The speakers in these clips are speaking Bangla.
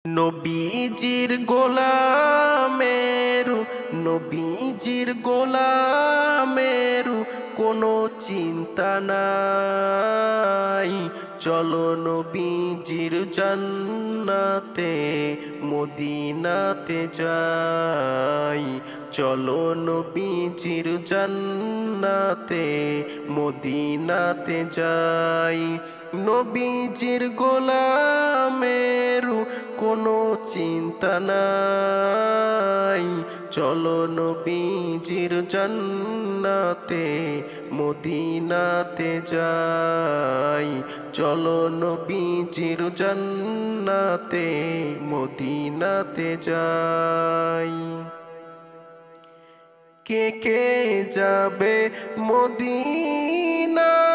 নবীজির গোলামেরু নবীজির গোলামেরু কোনো চিন্তা নাই। চলো নবীজির জান্নাতে মদিনাতে যাই। চলো নবীজির জান্নাতে মদিনাতে যাই। নবীজির গোলামেরু কোনো চিন্তা নাই। চলো নবীজির জান্নাতে মদিনাতে যাই। চলো নবীজির জান্নাতে মদিনাতে যাই। কে কে যাবে মদিনা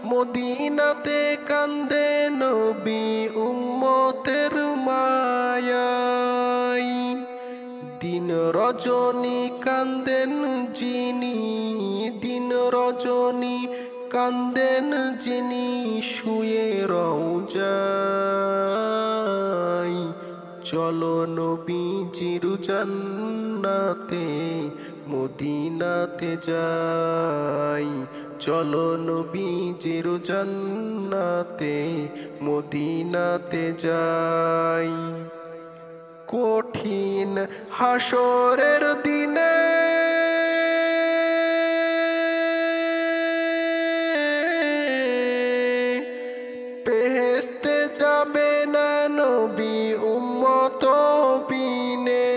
মদিনাতে কান্দে নবী উম্মতের মায়ায়। দিন রজনী কান্দেন যিনি, দিন রজনী কান্দেন যিনি শুয়ে রওজায়। চলো নবীজির জান্নাতে মদিনাতে যাই। চলো নবীজির জান্নাতে মদিনাতে যাই। কঠিন হাসরের দিনে বেহেশতে যাবে না নবী উম্মত বিনে।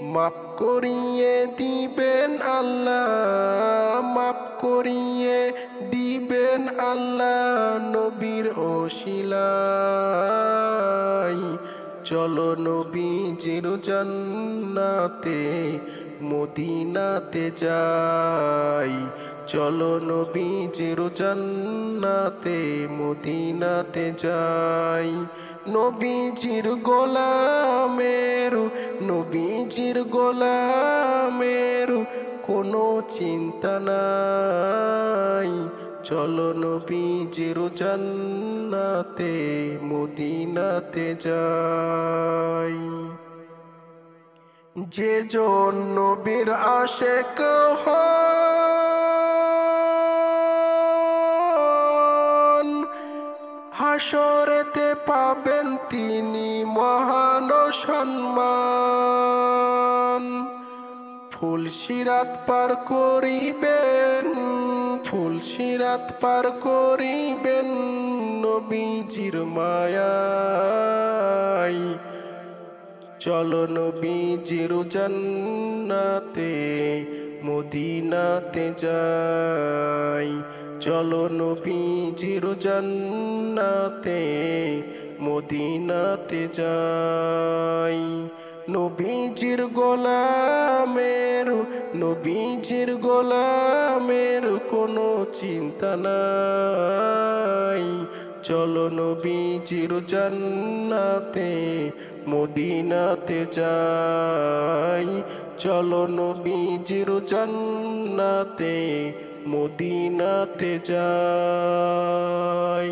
মাফ করিয়ে দিবেন আল্লাহ, মাফ করিয়ে দিবেন আল্লাহ নবীর ওসিলায়। চলো নবীজির জান্নাতে মদিনাতে যাই। চলো নবীজির জান্নাতে মদিনাতে যাই। নবীজির গোলামেরু নবীজির গোলামেরু কোনো চিন্তা নাই। চলো নবীজির জান্নাতে মদিনাতে যাই। যে জন নবীর আশিক হন হাসরেতে পাবেন তিনি মহান সম্মান। ফুলসিরাত পার করিবেন, ফুলসিরাত পার করিবেন নবীজির মায়ায়। চলো নবীজির জান্নাতে মদিনাতে যাই। চলো নবীজির জান্নাতে মদিনাতে যাই। নবীজির গোলামেরু নবীজির গোলামেরু কোনো চিন্তা নাই। চলো নবীজির জান্নাতে মদিনাতে যাই। চলো নবীজির জান্নাতে মদিনাতে যাই।